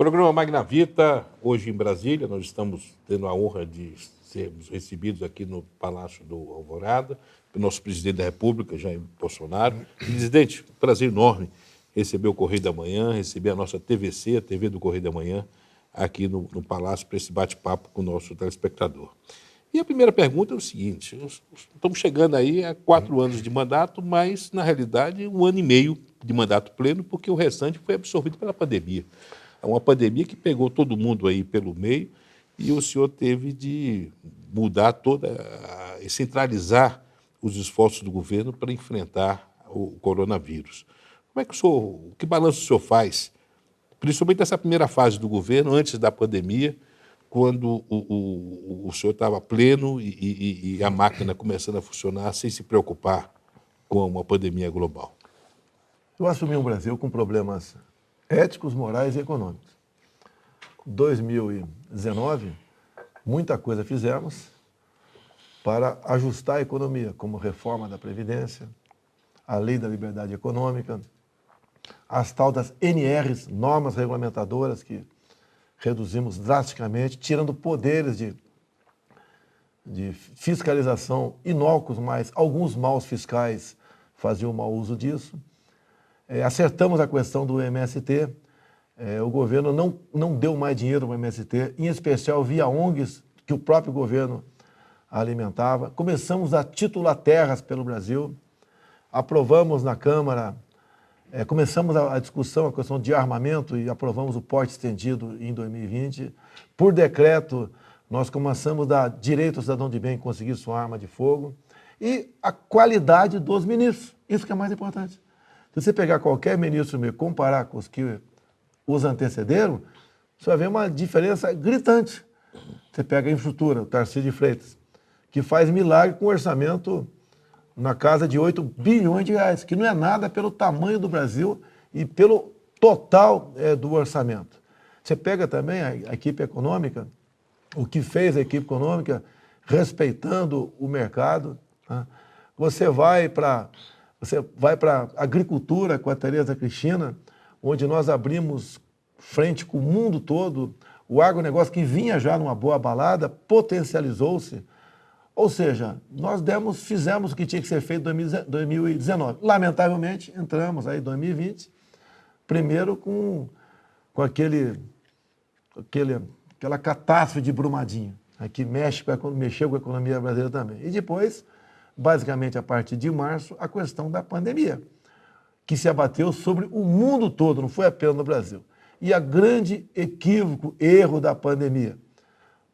Programa Magna Vita, hoje em Brasília, nós estamos tendo a honra de sermos recebidos aqui no Palácio do Alvorada, pelo nosso presidente da República, Jair Bolsonaro. Presidente, prazer enorme receber o Correio da Manhã, receber a nossa TVC, a TV do Correio da Manhã, aqui no Palácio para esse bate-papo com o nosso telespectador. E a primeira pergunta é o seguinte, estamos chegando aí a 4 anos de mandato, mas, na realidade, 1 ano e meio de mandato pleno, porque o restante foi absorvido pela pandemia. É uma pandemia que pegou todo mundo aí pelo meio e o senhor teve de mudar e centralizar os esforços do governo para enfrentar o coronavírus. Como é que que balanço o senhor faz, principalmente nessa primeira fase do governo, antes da pandemia, quando o senhor estava pleno e a máquina começando a funcionar sem se preocupar com uma pandemia global? Eu assumi um Brasil com problemas éticos, morais e econômicos. Em 2019, muita coisa fizemos para ajustar a economia, como reforma da Previdência, a Lei da Liberdade Econômica, as tal das NRs, normas regulamentadoras, que reduzimos drasticamente, tirando poderes de fiscalização inócuos, mas alguns maus fiscais faziam mau uso disso. Acertamos a questão do MST, o governo não deu mais dinheiro para o MST, em especial via ONGs, que o próprio governo alimentava. Começamos a titular terras pelo Brasil, aprovamos na Câmara, começamos a discussão, a questão de armamento e aprovamos o porte estendido em 2020. Por decreto, nós começamos a dar direito ao cidadão de bem conseguir sua arma de fogo e a qualidade dos ministros, isso que é mais importante. Se você pegar qualquer ministro e comparar com os que os antecederam, você vai ver uma diferença gritante. Você pega a infraestrutura, o Tarcísio de Freitas, que faz milagre com um orçamento na casa de 8 bilhões de reais, que não é nada pelo tamanho do Brasil e pelo total do orçamento. Você pega também a equipe econômica, o que fez a equipe econômica, respeitando o mercado. Tá? Você vai para a agricultura com a Tereza Cristina, onde nós abrimos frente com o mundo todo, o agronegócio que vinha já numa boa balada, potencializou-se. Ou seja, nós fizemos o que tinha que ser feito em 2019. Lamentavelmente, entramos aí em 2020, primeiro com aquela catástrofe de Brumadinho, que mexeu com a economia brasileira também. E depois, basicamente a partir de março, a questão da pandemia, que se abateu sobre o mundo todo, não foi apenas no Brasil. E a grande erro da pandemia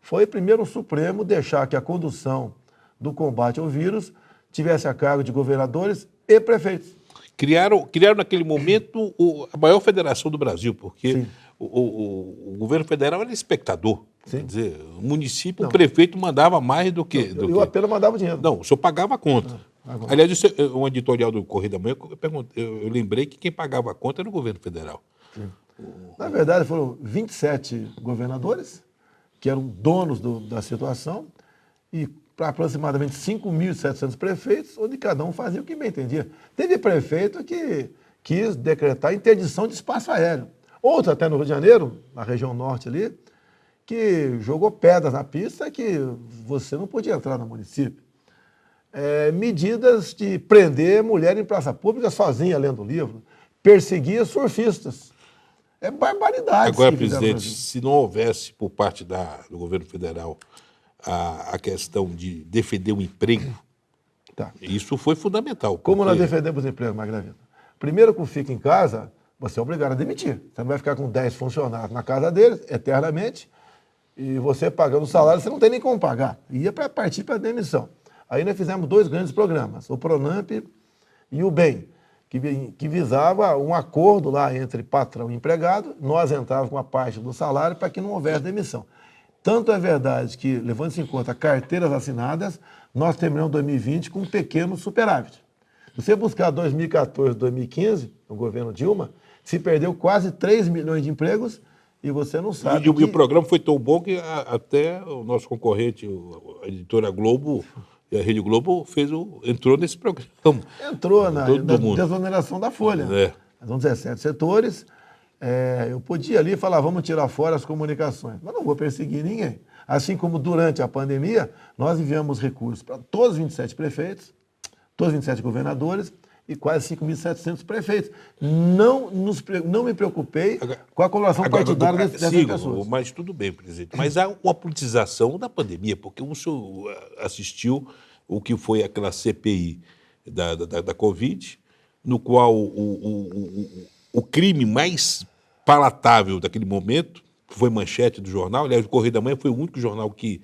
foi, primeiro, o Supremo deixar que a condução do combate ao vírus tivesse a cargo de governadores e prefeitos. Criaram naquele momento a maior federação do Brasil, porque o governo federal era espectador. Sim. Quer dizer, o município, o prefeito mandava mais do que... Eu apenas mandava dinheiro. Não, o senhor pagava a conta. Aliás, um editorial do Correio da Manhã, eu lembrei que quem pagava a conta era o governo federal. Sim. Na verdade, foram 27 governadores que eram donos da situação e para aproximadamente 5.700 prefeitos, onde cada um fazia o que bem entendia. Teve prefeito que quis decretar interdição de espaço aéreo. Outro, até no Rio de Janeiro, na região norte ali, que jogou pedras na pista que você não podia entrar no município. Medidas de prender mulher em praça pública sozinha lendo livro, perseguir surfistas. É barbaridade. Agora, presidente, se não houvesse por parte do governo federal a questão de defender o emprego, isso foi fundamental. Como nós defendemos o emprego, Magna Vita? Primeiro, que Fica em Casa, você é obrigado a demitir. Você não vai ficar com 10 funcionários na casa deles, eternamente, e você pagando o salário, você não tem nem como pagar. Ia para partir para a demissão. Aí nós fizemos 2 grandes programas, o Pronamp e o BEM, que visava um acordo lá entre patrão e empregado, nós entrávamos com uma parte do salário para que não houvesse demissão. Tanto é verdade que, levando-se em conta carteiras assinadas, nós terminamos 2020 com um pequeno superávit. Se você buscar 2014, 2015, no governo Dilma, se perdeu quase 3 milhões de empregos e você não sabe. E o programa foi tão bom que até o nosso concorrente, a editora Globo, e a Rede Globo entrou nesse programa. Entrou na desoneração da folha. São 17 setores. eu podia ali falar, vamos tirar fora as comunicações, mas não vou perseguir ninguém. Assim como durante a pandemia, nós enviamos recursos para todos os 27 prefeitos, todos os 27 governadores e quase 5.700 prefeitos. Não me preocupei com a colaboração partidária dessas pessoas. Mas tudo bem, presidente. Mas há uma politização da pandemia, porque o senhor assistiu o que foi aquela CPI da Covid, no qual o crime mais palatável daquele momento foi manchete do jornal. Aliás, o Correio da Manhã foi o único jornal que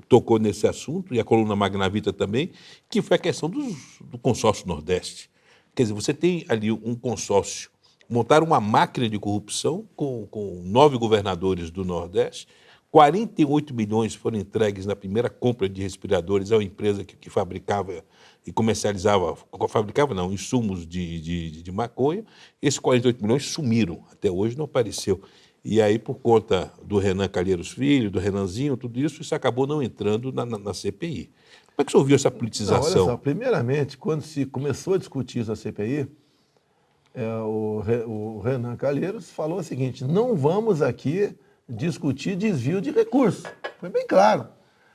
tocou nesse assunto, e a coluna Magna Vita também, que foi a questão do consórcio Nordeste. Quer dizer, você tem ali um consórcio, montaram uma máquina de corrupção com 9 governadores do Nordeste, 48 milhões foram entregues na primeira compra de respiradores a uma empresa que fabricava e comercializava, insumos de maconha. Esses 48 milhões sumiram, até hoje não apareceu. E aí, por conta do Renan Calheiros Filho, do Renanzinho, tudo isso acabou não entrando na CPI. Como é que o senhor viu essa politização? Não, olha só, primeiramente, quando se começou a discutir isso na CPI, o Renan Calheiros falou o seguinte: não vamos aqui discutir desvio de recursos. Foi bem claro.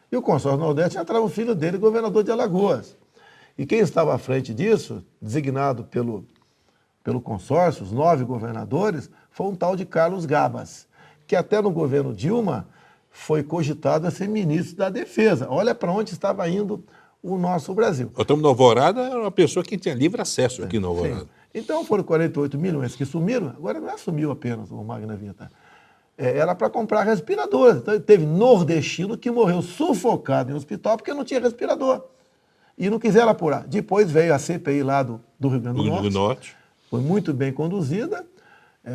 E o consórcio Nordeste entrava o filho dele, governador de Alagoas. E quem estava à frente disso, designado pelo consórcio, os 9 governadores, foi um tal de Carlos Gabas, que até no governo Dilma foi cogitado a ser ministro da Defesa. Olha para onde estava indo o nosso Brasil. Nós estamos no Alvorada, era uma pessoa que tinha livre acesso aqui no Alvorada. Sim. Então foram 48 milhões que sumiram, agora não sumiu apenas o Magna Vita. Era para comprar respiradores. Então teve nordestino que morreu sufocado em hospital porque não tinha respirador. E não quiseram apurar. Depois veio a CPI lá do Rio Grande do Norte. Foi muito bem conduzida.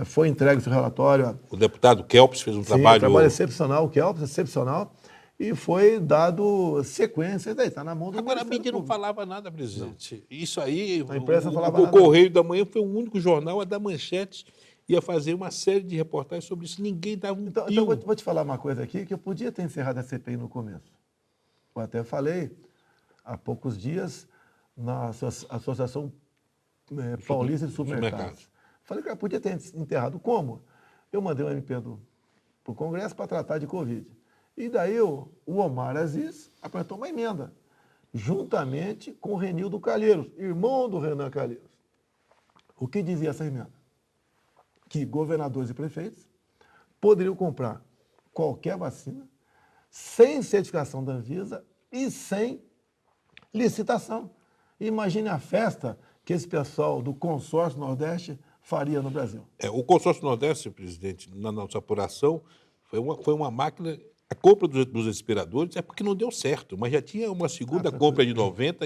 Foi entregue seu relatório. O deputado Kelps fez um trabalho excepcional, o Kelps, excepcional. E foi dado sequência. Daí está na mão do Agora, a mídia não falava nada, presidente. Não. Isso aí, a imprensa não falava nada. O Correio da Manhã foi o único jornal a dar manchetes, ia fazer uma série de reportagens sobre isso. Ninguém dava um Então eu vou te falar uma coisa aqui, que eu podia ter encerrado a CPI no começo. Eu até falei há poucos dias na Associação Paulista de Supermercados. Falei que eu podia ter enterrado. Como? Eu mandei um MP para o Congresso para tratar de Covid. E daí o Omar Aziz apresentou uma emenda, juntamente com o Renildo Calheiros, irmão do Renan Calheiros. O que dizia essa emenda? Que governadores e prefeitos poderiam comprar qualquer vacina sem certificação da Anvisa e sem licitação. Imagine a festa que esse pessoal do Consórcio Nordeste faria no Brasil. O Consórcio Nordeste, presidente, na nossa apuração, foi uma máquina. A compra dos respiradores é porque não deu certo, mas já tinha uma segunda compra de 90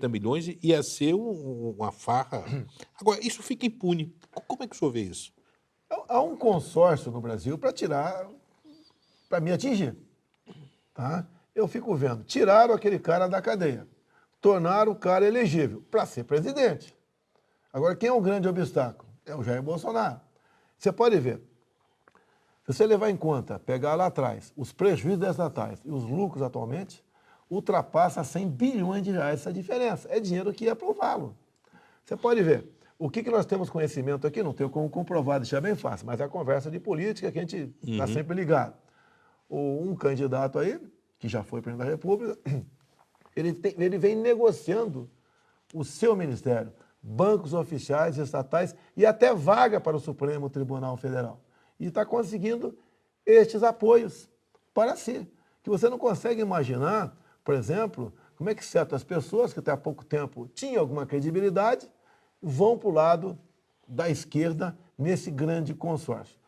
milhões e ia ser uma farra. Agora, isso fica impune. Como é que o senhor vê isso? Há um consórcio no Brasil para me atingir. Tá? Eu fico vendo, tiraram aquele cara da cadeia, tornaram o cara elegível para ser presidente. Agora, quem é o grande obstáculo? É o Jair Bolsonaro. Você pode ver, se você levar em conta, pegar lá atrás, os prejuízos estatais e os lucros atualmente, ultrapassa 100 bilhões de reais essa diferença. É dinheiro que ia para o valo. Você pode ver, o que nós temos conhecimento aqui, não tenho como comprovar, deixar bem fácil, mas é a conversa de política que a gente está sempre ligado. Um candidato aí, que já foi presidente da República, ele vem negociando o seu ministério, bancos oficiais, estatais e até vaga para o Supremo Tribunal Federal. E está conseguindo estes apoios para si. Que você não consegue imaginar, por exemplo, como é que certas pessoas que até há pouco tempo tinham alguma credibilidade vão para o lado da esquerda nesse grande consórcio.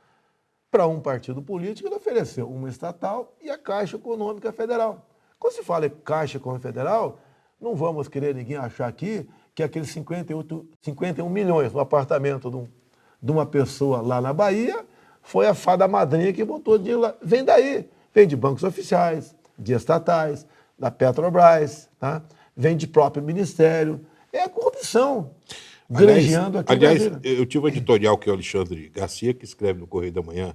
Para um partido político, ele ofereceu uma estatal e a Caixa Econômica Federal. Quando se fala em Caixa Econômica Federal, não vamos querer ninguém achar aqui que aqueles 51 milhões no apartamento de uma pessoa lá na Bahia foi a fada madrinha que botou dinheiro lá. Vem daí. Vem de bancos oficiais, de estatais, da Petrobras, tá? Vem de próprio ministério. É a corrupção. Granjeando aqui. Aliás, eu tive um editorial que é o Alexandre Garcia, que escreve no Correio da Manhã.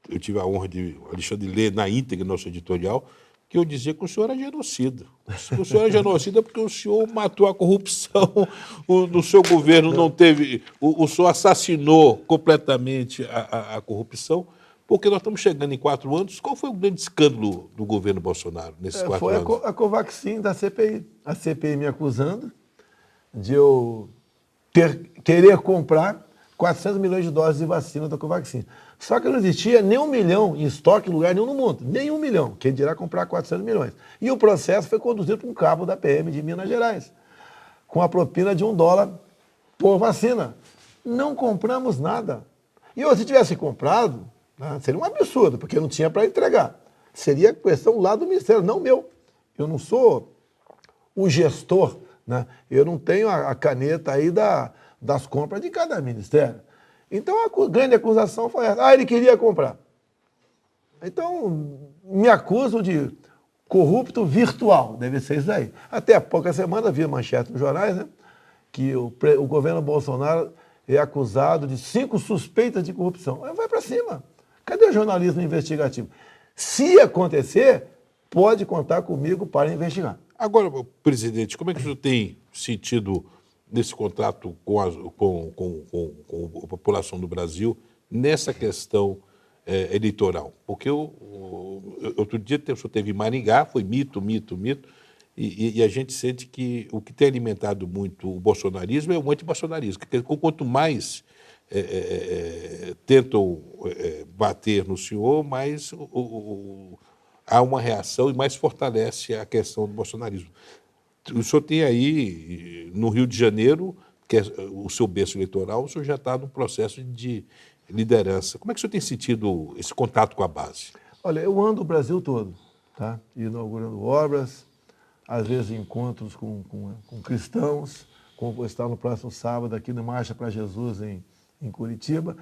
Eu tive a honra de, Alexandre, ler na íntegra nosso editorial, que eu dizia que o senhor era genocida. O senhor era genocida porque o senhor matou a corrupção, no seu governo não teve... O senhor assassinou completamente a corrupção, porque nós estamos chegando em 4 anos. Qual foi o grande escândalo do governo Bolsonaro nesses 4 Foi anos? a Covaxin da CPI. A CPI me acusando de eu querer comprar 400 milhões de doses de vacina da Covaxin. Só que não existia nem 1 milhão em estoque em lugar nenhum no mundo. Nem 1 milhão. Quem dirá comprar 400 milhões. E o processo foi conduzido por um cabo da PM de Minas Gerais, com a propina de $1 por vacina. Não compramos nada. E se tivesse comprado, né, seria um absurdo, porque não tinha para entregar. Seria questão lá do Ministério, não meu. Eu não sou o gestor, né? Eu não tenho a caneta aí das compras de cada ministério. Então, a grande acusação foi essa. Ele queria comprar. Então, me acusam de corrupto virtual. Deve ser isso aí. Até há poucas semanas, vi manchete nos jornais, né, que o governo Bolsonaro é acusado de 5 suspeitas de corrupção. Vai para cima. Cadê o jornalismo investigativo? Se acontecer, pode contar comigo para investigar. Agora, presidente, como é que o senhor tem sentido nesse contrato com a população do Brasil nessa questão eleitoral? Porque outro dia o senhor teve em Maringá, foi mito, e a gente sente que o que tem alimentado muito o bolsonarismo é o antibolsonarismo. Quanto mais tentam bater no senhor, mais há uma reação e mais fortalece a questão do bolsonarismo. O senhor tem aí, no Rio de Janeiro, que é o seu berço eleitoral, o senhor já está no processo de liderança. Como é que o senhor tem sentido esse contato com a base? Olha, eu ando o Brasil todo, tá? Inaugurando obras, às vezes encontros com cristãos, como vou estar no próximo sábado aqui no Marcha para Jesus em Curitiba.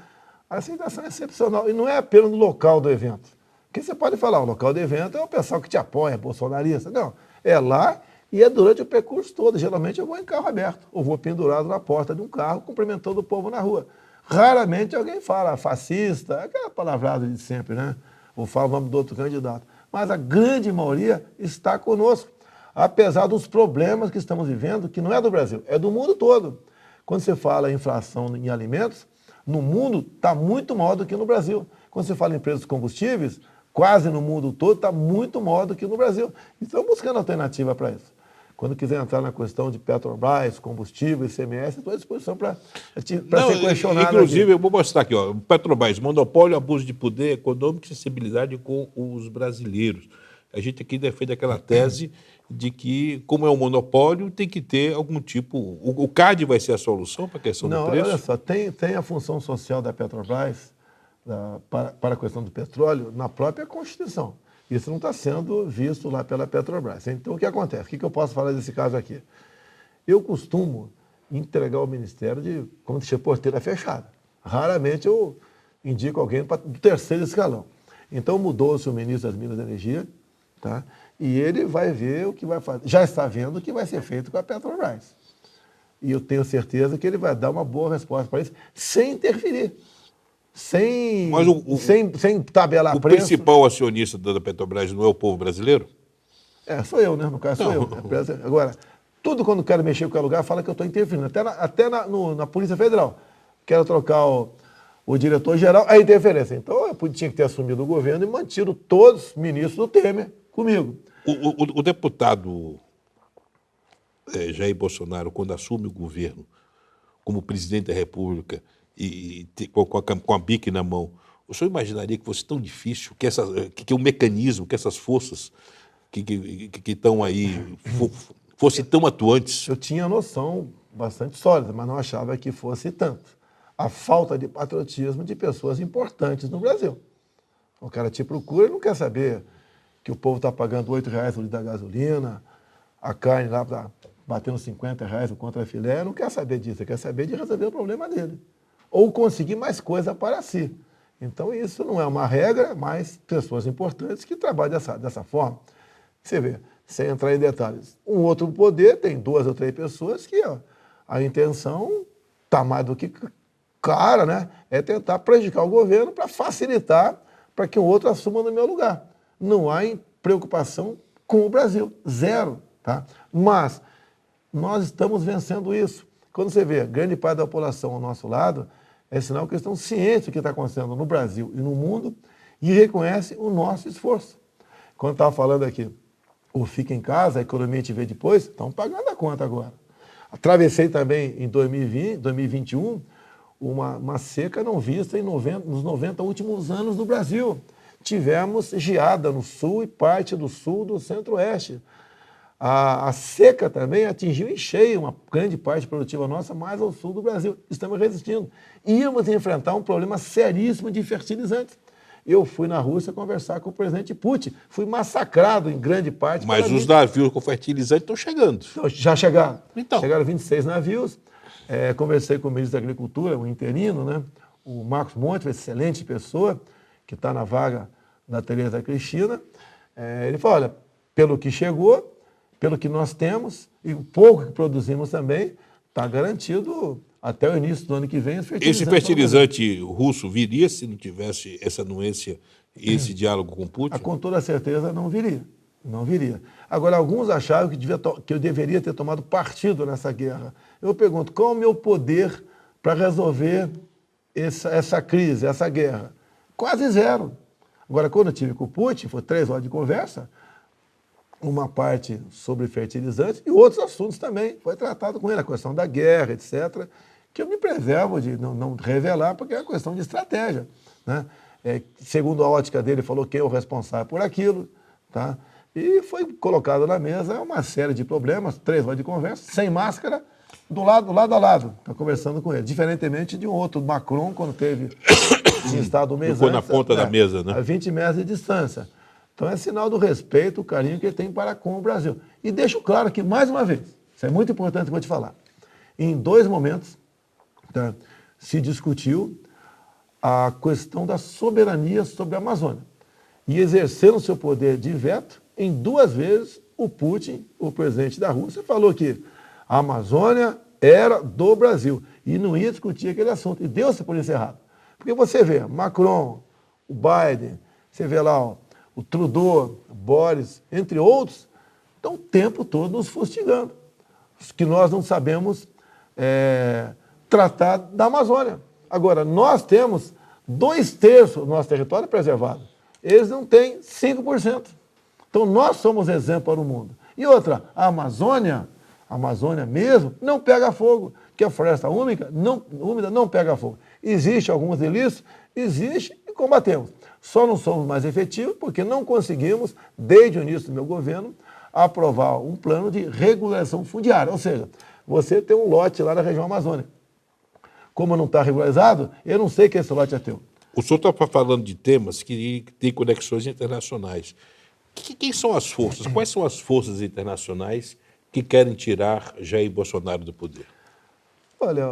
A aceitação é excepcional. E não é apenas no local do evento. Porque você pode falar, o local do evento é o pessoal que te apoia, é bolsonarista. Não, é lá e é durante o percurso todo. Geralmente eu vou em carro aberto, ou vou pendurado na porta de um carro, cumprimentando o povo na rua. Raramente alguém fala fascista, aquela palavrada de sempre, né? Ou fala o nome do outro candidato. Mas a grande maioria está conosco, apesar dos problemas que estamos vivendo, que não é do Brasil, é do mundo todo. Quando você fala em inflação em alimentos, no mundo está muito maior do que no Brasil. Quando você fala em preços de combustíveis, quase no mundo todo está muito maior do que no Brasil. Estamos buscando alternativa para isso. Quando quiser entrar na questão de Petrobras, combustível, ICMS, estou à disposição para ser questionado. Inclusive, aqui. Eu vou mostrar aqui, ó, Petrobras, monopólio, abuso de poder econômico e sensibilidade com os brasileiros. A gente aqui defende aquela tese de que, como é um monopólio, tem que ter algum tipo... O CAD vai ser a solução para a questão do preço? Olha só, tem a função social da Petrobras para a questão do petróleo na própria Constituição. Isso não está sendo visto lá pela Petrobras. Então, o que acontece? O que eu posso falar desse caso aqui? Eu costumo entregar ao Ministério quando deixa a porteira fechada. Raramente eu indico alguém para o terceiro escalão. Então, mudou-se o ministro das Minas e Energia, tá? E ele vai ver o que vai fazer. Já está vendo o que vai ser feito com a Petrobras. E eu tenho certeza que ele vai dar uma boa resposta para isso, sem interferir. Sem tabelar preço. O principal acionista da Petrobras não é o povo brasileiro? Sou eu, né? No caso, sou eu. Agora, tudo quando quero mexer com qualquer lugar, fala que eu estou interferindo. Até na Polícia Federal. Quero trocar o diretor-geral, a interferência. Então, eu tinha que ter assumido o governo e mantido todos os ministros do Temer comigo. O deputado Jair Bolsonaro, quando assume o governo como presidente da República, com a bique na mão, o senhor imaginaria que fosse tão difícil, que o mecanismo, que essas forças que estão aí fossem tão atuantes? Eu tinha noção bastante sólida, mas não achava que fosse tanto. A falta de patriotismo de pessoas importantes no Brasil. O cara te procura e não quer saber que o povo está pagando R$ 8,00 o litro da gasolina, a carne lá está batendo R$ 50 o contrafilé, não quer saber disso, quer saber de resolver o problema dele. Ou conseguir mais coisa para si. Então, isso não é uma regra, mas pessoas importantes que trabalham dessa forma. Você vê, sem entrar em detalhes. Um outro poder tem 2 ou 3 pessoas que a intenção está mais do que clara, né? É tentar prejudicar o governo para facilitar para que o outro assuma no meu lugar. Não há preocupação com o Brasil, zero. Tá? Mas nós estamos vencendo isso. Quando você vê grande parte da população ao nosso lado, é sinal que eles estão cientes do que está acontecendo no Brasil e no mundo e reconhecem o nosso esforço. Quando estava falando aqui, o Fica em Casa, a economia a gente vê depois, estão pagando a conta agora. Atravessei também em 2020, 2021, uma seca não vista nos 90 últimos anos do Brasil. Tivemos geada no sul e parte do sul do centro-oeste. A seca também atingiu em cheio uma grande parte produtiva nossa, mais ao sul do Brasil. Estamos resistindo. Íamos enfrentar um problema seríssimo de fertilizantes. Eu fui na Rússia conversar com o presidente Putin. Fui massacrado em grande parte. Mas os navios com fertilizante estão chegando. Então, já chegaram. Então. Chegaram 26 navios. Conversei com o ministro da Agricultura, o interino, né? O Marcos Monte, uma excelente pessoa, que está na vaga da Tereza Cristina. Ele falou, olha, pelo que chegou, pelo que nós temos, e o pouco que produzimos também, está garantido até o início do ano que vem. Esse fertilizante russo viria se não tivesse essa anuência e esse diálogo com Putin? Com toda certeza não viria. Não viria. Agora, alguns acharam que eu deveria ter tomado partido nessa guerra. Eu pergunto, qual é o meu poder para resolver essa crise, essa guerra? Quase zero. Agora, quando eu tive com o Putin, foi 3 horas de conversa, uma parte sobre fertilizantes e outros assuntos também. Foi tratado com ele, a questão da guerra, etc., que eu me preservo de não revelar, porque é uma questão de estratégia. Né? Segundo a ótica dele, falou quem é o responsável por aquilo. Tá? E foi colocado na mesa uma série de problemas, 3 horas de conversa, sem máscara, lado a lado, tá conversando com ele. Diferentemente de um outro, Macron, quando tinha estado um mês ficou antes, na ponta da mesa, né? A 20 metros de distância. Então é sinal do respeito, o carinho que ele tem para com o Brasil. E deixo claro que, mais uma vez, isso é muito importante que eu vou te falar, em 2 momentos, tá, se discutiu a questão da soberania sobre a Amazônia. E exercendo seu poder de veto, em 2 vezes, o Putin, o presidente da Rússia, falou que a Amazônia era do Brasil e não ia discutir aquele assunto. E deu-se por isso errado. Porque você vê Macron, o Biden, você vê lá o Trudeau, o Boris, entre outros, estão o tempo todo nos fustigando. Que nós não sabemos tratar da Amazônia. Agora, nós temos 2/3 do nosso território preservado. Eles não têm 5%. Então, nós somos exemplo para o mundo. E outra, a Amazônia mesmo, não pega fogo, porque a floresta úmida não pega fogo. Existe alguns delitos? Existe e combatemos. Só não somos mais efetivos porque não conseguimos, desde o início do meu governo, aprovar um plano de regularização fundiária. Ou seja, você tem um lote lá na região amazônica. Como não está regularizado, eu não sei que esse lote é teu. O senhor está falando de temas que têm conexões internacionais. Quem são as forças? Quais são as forças internacionais que querem tirar Jair Bolsonaro do poder? Olha,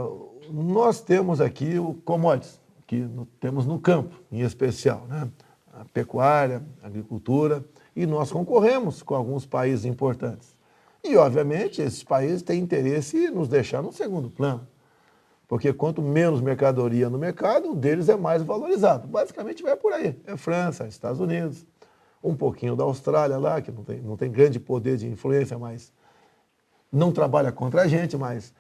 nós temos aqui o commodities, que temos no campo, em especial, né? A pecuária, a agricultura, e nós concorremos com alguns países importantes. E, obviamente, esses países têm interesse em nos deixar no segundo plano, porque quanto menos mercadoria no mercado, o deles é mais valorizado. Basicamente vai por aí, é França, Estados Unidos, um pouquinho da Austrália lá, que não tem grande poder de influência, mas não trabalha contra a gente, mas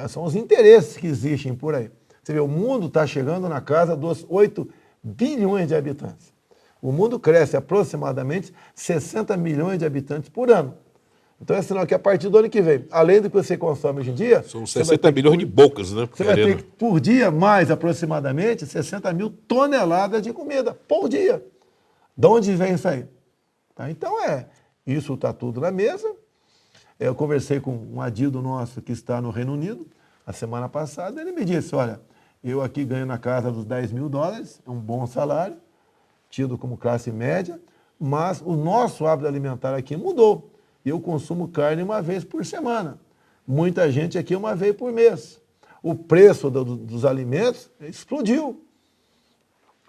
são os interesses que existem por aí. Você vê, o mundo está chegando na casa dos 8 bilhões de habitantes. O mundo cresce aproximadamente 60 milhões de habitantes por ano. Então é sinal que a partir do ano que vem, além do que você consome hoje em dia... São 60 milhões de bocas, né? Você vai ter por dia mais aproximadamente 60 mil toneladas de comida por dia. De onde vem isso aí? Tá? Então isso está tudo na mesa. Eu conversei com um adido nosso que está no Reino Unido, a semana passada, ele me disse, olha, eu aqui ganho na casa dos $10.000, é um bom salário, tido como classe média, mas o nosso hábito alimentar aqui mudou. Eu consumo carne 1 vez por semana. Muita gente aqui 1 vez por mês. O preço dos alimentos explodiu,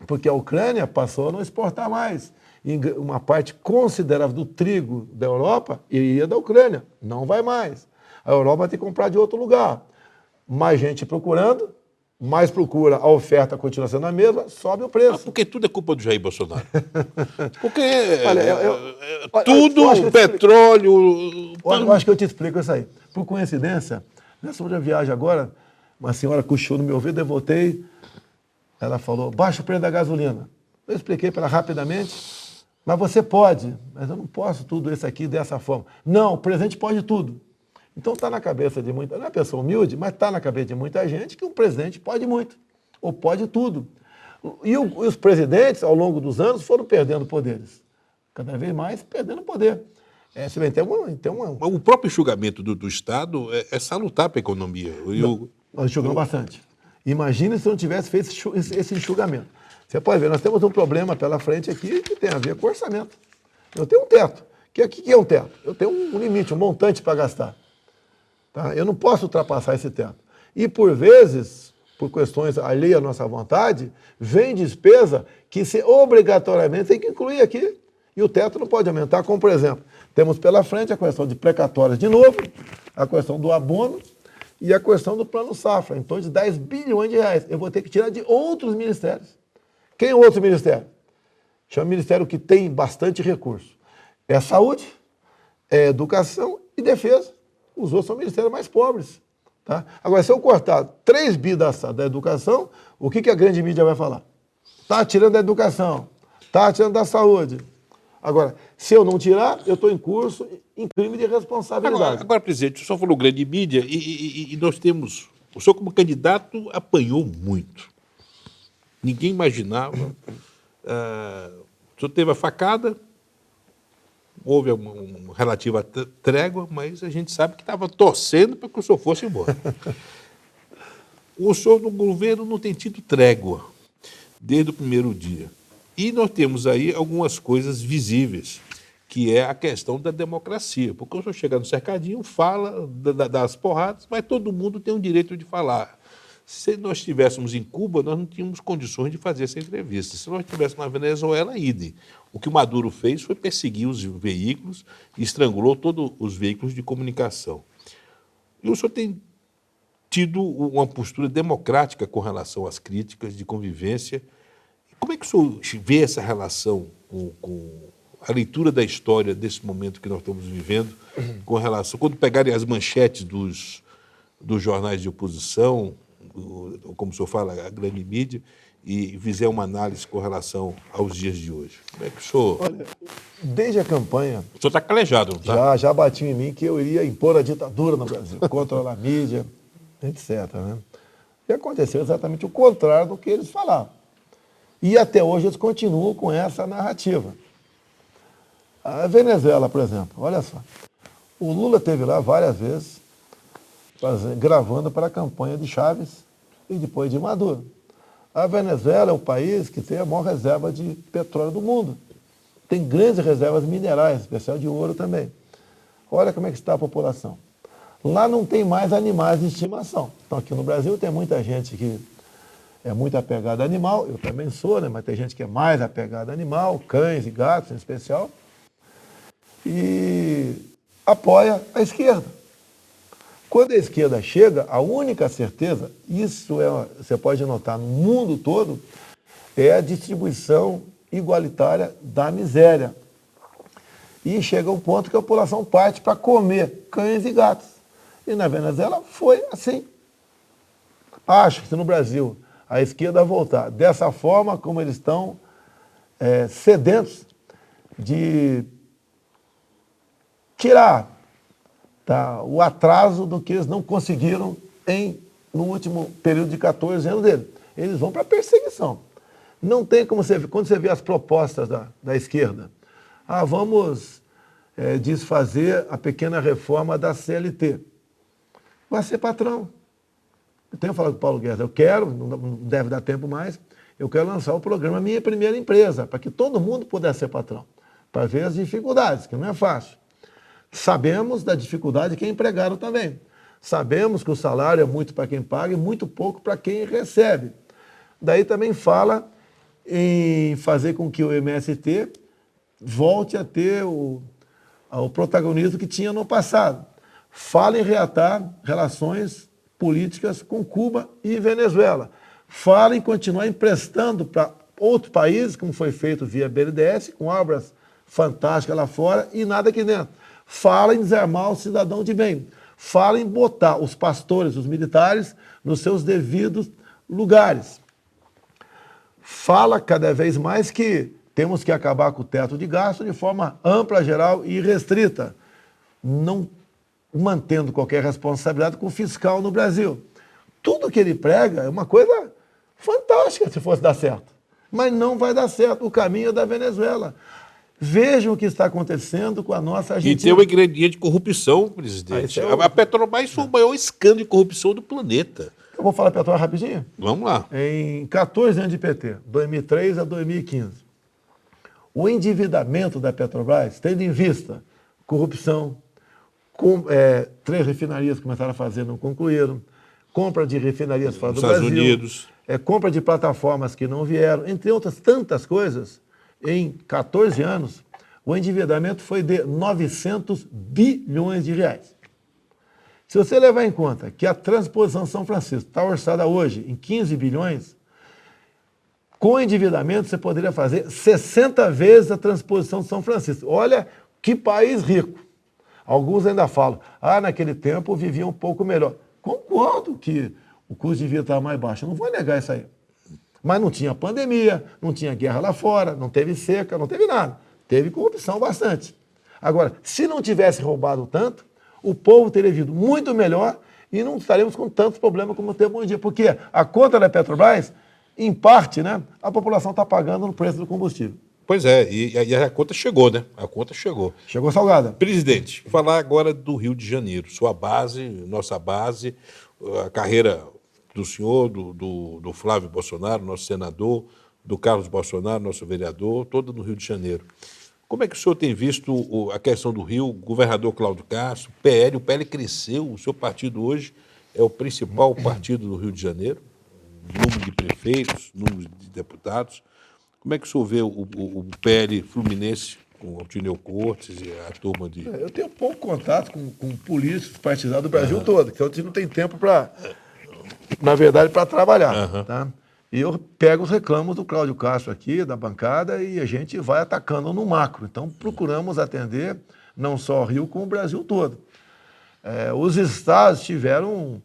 porque a Ucrânia passou a não exportar mais. E uma parte considerável do trigo da Europa iria da Ucrânia, não vai mais. A Europa vai ter que comprar de outro lugar. Mais gente procurando, mais procura, a oferta continua sendo a mesma, sobe o preço. Porque tudo é culpa do Jair Bolsonaro. Porque Olha, tudo, eu acho que eu te petróleo... Eu acho que eu te explico isso aí. Por coincidência, nessa outra viagem agora, uma senhora cochichou no meu ouvido, eu voltei, ela falou, baixa o preço da gasolina. Eu expliquei para ela rapidamente, mas você pode, mas eu não posso tudo isso aqui dessa forma. Não, o presidente pode tudo. Então está na cabeça de muita, não é uma pessoa humilde, mas está na cabeça de muita gente que o presidente pode muito, ou pode tudo. E os presidentes, ao longo dos anos, foram perdendo poderes. Cada vez mais perdendo poder. Você vê, O próprio enxugamento do Estado é salutar para a economia. Nós enxugamos bastante. Imagina se não tivesse feito esse enxugamento. Você pode ver, nós temos um problema pela frente aqui que tem a ver com orçamento. Eu tenho um teto. O que é um teto? Eu tenho um limite, um montante para gastar. Tá? Eu não posso ultrapassar esse teto. E, por vezes, por questões alheias à nossa vontade, vem despesa que se obrigatoriamente tem que incluir aqui. E o teto não pode aumentar, como, por exemplo, temos pela frente a questão de precatórias de novo, a questão do abono e a questão do plano safra, em torno de 10 bilhões de reais. Eu vou ter que tirar de outros ministérios. Quem é o outro ministério? Chama ministério que tem bastante recurso. É saúde, é educação e defesa. Os outros são ministérios mais pobres. Tá? Agora, se eu cortar 3 bi da educação, o que a grande mídia vai falar? Está tirando da educação, está tirando da saúde. Agora, se eu não tirar, eu estou em curso em crime de responsabilidade. Agora, presidente, o senhor falou grande mídia e nós temos... O senhor, como candidato, apanhou muito. Ninguém imaginava. O senhor teve a facada, houve uma relativa trégua, mas a gente sabe que estava torcendo para que o senhor fosse embora. O senhor no governo não tem tido trégua desde o primeiro dia. E nós temos aí algumas coisas visíveis, que é a questão da democracia. Porque o senhor chega no cercadinho, fala das porradas, mas todo mundo tem o direito de falar. Se nós estivéssemos em Cuba, nós não tínhamos condições de fazer essa entrevista. Se nós estivéssemos na Venezuela, idem. O que o Maduro fez foi perseguir os veículos e estrangulou todos os veículos de comunicação. E o senhor tem tido uma postura democrática com relação às críticas de convivência. Como é que o senhor vê essa relação com a leitura da história desse momento que nós estamos vivendo, com relação... Quando pegarem as manchetes dos jornais de oposição, como o senhor fala, a grande mídia, e fizer uma análise com relação aos dias de hoje. Como é que o senhor... Olha, desde a campanha... O senhor está calejado, não está? Já batiam em mim que eu iria impor a ditadura no Brasil, controlar a mídia, etc. Né? E aconteceu exatamente o contrário do que eles falavam. E até hoje eles continuam com essa narrativa. A Venezuela, por exemplo, olha só. O Lula esteve lá várias vezes, gravando para a campanha de Chávez e depois de Maduro. A Venezuela é o país que tem a maior reserva de petróleo do mundo. Tem grandes reservas minerais, especial de ouro também. Olha como é que está a população. Lá não tem mais animais de estimação. Então aqui no Brasil tem muita gente que é muito apegada a animal, eu também sou, né? Mas tem gente que é mais apegada a animal, cães e gatos em especial, e apoia a esquerda. Quando a esquerda chega, a única certeza, você pode notar no mundo todo, é a distribuição igualitária da miséria. E chega um ponto que a população parte para comer cães e gatos. E na Venezuela foi assim. Acho que se no Brasil a esquerda voltar dessa forma como eles estão sedentos de tirar o atraso do que eles não conseguiram no último período de 14 anos dele. Eles vão para a perseguição. Não tem como quando você vê as propostas da esquerda, vamos desfazer a pequena reforma da CLT. Vai ser patrão. Eu tenho falado com o Paulo Guedes, eu quero, não deve dar tempo mais, eu quero lançar o programa Minha Primeira Empresa, para que todo mundo pudesse ser patrão, para ver as dificuldades, que não é fácil. Sabemos da dificuldade que é empregado também. Sabemos que o salário é muito para quem paga e muito pouco para quem recebe. Daí também fala em fazer com que o MST volte a ter o protagonismo que tinha no passado. Fala em reatar relações políticas com Cuba e Venezuela. Fala em continuar emprestando para outros países, como foi feito via BNDES, com obras fantásticas lá fora e nada aqui dentro. Fala em desarmar o cidadão de bem. Fala em botar os pastores, os militares, nos seus devidos lugares. Fala cada vez mais que temos que acabar com o teto de gasto de forma ampla, geral e restrita, não mantendo qualquer responsabilidade com o fiscal no Brasil. Tudo que ele prega é uma coisa fantástica se fosse dar certo, mas não vai dar certo. O caminho é da Venezuela. Vejam o que está acontecendo com a nossa Argentina. E tem um ingrediente de corrupção, presidente. A Petrobras foi o maior escândalo de corrupção do planeta. Eu vou falar Petrobras rapidinho. Vamos lá. Em 14 anos de PT, 2003 a 2015, o endividamento da Petrobras, tendo em vista corrupção, 3 refinarias que começaram a fazer, não concluíram, compra de refinarias fora do Estados Brasil, Unidos. Compra de plataformas que não vieram, entre outras tantas coisas, em 14 anos, o endividamento foi de 900 bilhões de reais. Se você levar em conta que a transposição São Francisco está orçada hoje em 15 bilhões, com endividamento você poderia fazer 60 vezes a transposição de São Francisco. Olha que país rico. Alguns ainda falam, naquele tempo vivia um pouco melhor. Concordo que o custo de vida estava mais baixo, eu não vou negar isso aí. Mas não tinha pandemia, não tinha guerra lá fora, não teve seca, não teve nada. Teve corrupção bastante. Agora, se não tivesse roubado tanto, o povo teria vivido muito melhor e não estaríamos com tantos problemas como temos hoje em dia. Porque a conta da Petrobras, em parte, né, a população está pagando no preço do combustível. Pois é, e a conta chegou, né? A conta chegou. Chegou salgada. Presidente, falar agora do Rio de Janeiro, sua base, nossa base, a carreira do senhor, do Flávio Bolsonaro, nosso senador, do Carlos Bolsonaro, nosso vereador, toda no Rio de Janeiro. Como é que o senhor tem visto a questão do Rio, o governador Cláudio Castro, o PL cresceu, o seu partido hoje é o principal partido do Rio de Janeiro, número de prefeitos, número de deputados. Como é que o senhor vê o PL Fluminense com o Tineu Cortes e a turma de... Eu tenho pouco contato com políticos partidários do Brasil todo, então a gente não tem tempo para, na verdade, para trabalhar. Tá? E eu pego os reclamos do Cláudio Castro aqui, da bancada, e a gente vai atacando no macro. Então, procuramos atender não só o Rio, como o Brasil todo. Os estados tiveram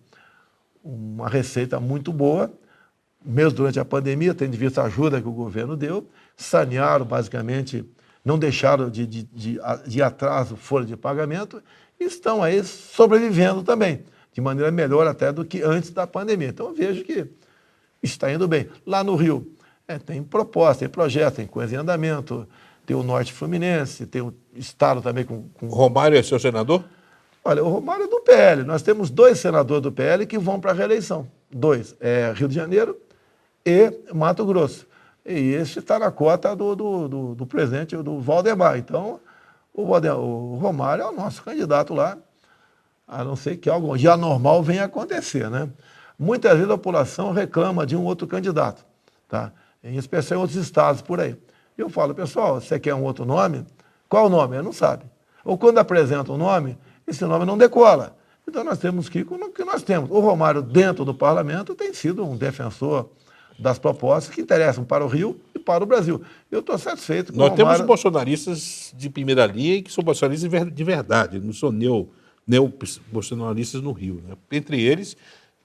uma receita muito boa, mesmo durante a pandemia, tendo visto a ajuda que o governo deu, sanearam, basicamente, não deixaram de atraso folha de pagamento, e estão aí sobrevivendo também, de maneira melhor até do que antes da pandemia. Então, eu vejo que está indo bem. Lá no Rio, tem proposta, tem projeto, tem coisa em andamento, tem o Norte Fluminense, tem o Estado também com... O Romário é seu senador? Olha, o Romário é do PL. Nós temos 2 senadores do PL que vão para a reeleição. 2, Rio de Janeiro e Mato Grosso. E esse está na cota do presidente, do Valdemar. Então, o Romário é o nosso candidato lá, a não ser que algo de anormal venha acontecer, né? Muitas vezes a população reclama de um outro candidato, tá? Em especial em outros estados por aí. E eu falo, pessoal, você quer um outro nome? Qual o nome? Ele não sabe. Ou quando apresenta um nome, esse nome não decola. Então nós temos que ir com o que nós temos. O Romário, dentro do parlamento, tem sido um defensor das propostas que interessam para o Rio e para o Brasil. Eu estou satisfeito com o Romário. Romário. Temos bolsonaristas de primeira linha e que são bolsonaristas de verdade, não são neo-bolsonaristas no Rio, né? Entre eles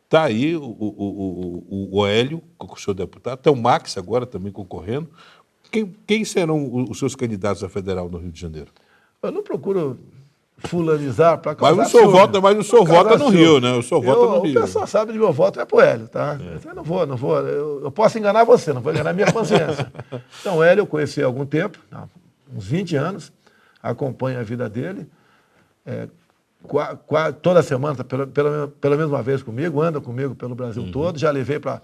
está aí o Hélio, o seu deputado, tem o Max agora também concorrendo. Quem serão os seus candidatos a federal no Rio de Janeiro? Eu não procuro fulanizar para causar mas o senhor vota no Rio, né? O senhor vota no Rio. O pessoal sabe que meu voto é pro Hélio, tá? Eu não vou. Eu posso enganar você, não vou enganar a minha consciência. Então, o Hélio eu conheci há algum tempo, uns 20 anos, acompanho a vida dele. Toda semana, pela mesma vez comigo, anda comigo pelo Brasil todo, já levei para...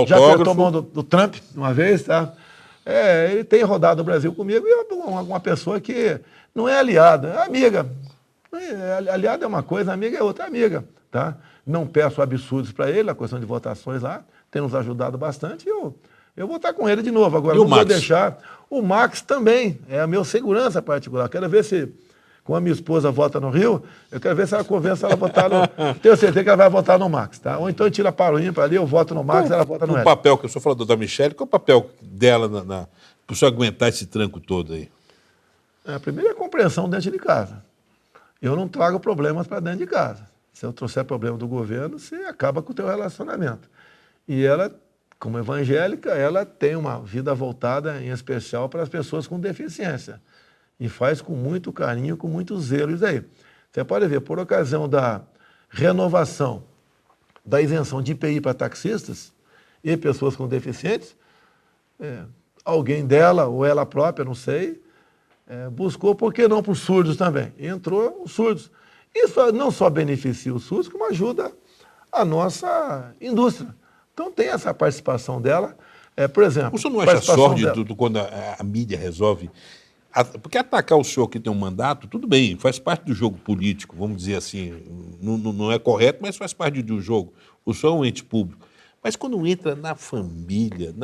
Já apertou a mão do Trump uma vez, tá? Ele tem rodado o Brasil comigo e é uma pessoa que não é aliada, é amiga. Aliado é uma coisa, amiga é outra, amiga, tá? Não peço absurdos para ele, a questão de votações lá, tem nos ajudado bastante e eu vou estar com ele de novo. Agora, não vou deixar... O Max também é a minha segurança particular. Quero ver se, Como a minha esposa vota no Rio, eu quero ver se ela convence ela a votar no... Tenho certeza que ela vai votar no Max, tá? Ou então tira para o ímpar ali, eu voto no Max, ela vota no O Hélio. papel que o senhor falou da Michelle, qual é o papel dela para o senhor aguentar esse tranco todo aí? Primeiro é a compreensão dentro de casa. Eu não trago problemas para dentro de casa. Se eu trouxer problema do governo, você acaba com o teu relacionamento. E ela, como evangélica, ela tem uma vida voltada, em especial, para as pessoas com deficiência. E faz com muito carinho, com muito zelo isso aí. Você pode ver, por ocasião da renovação da isenção de IPI para taxistas e pessoas com deficientes, alguém dela, ou ela própria, não sei, buscou, por que não para os surdos também? E entrou os surdos. Isso não só beneficia os surdos, como ajuda a nossa indústria. Então tem essa participação dela. Por exemplo... O senhor não acha sórdido quando a mídia resolve... Porque atacar o senhor que tem um mandato, tudo bem, faz parte do jogo político, vamos dizer assim, não é correto, mas faz parte do jogo. O senhor é um ente público. Mas quando entra na família,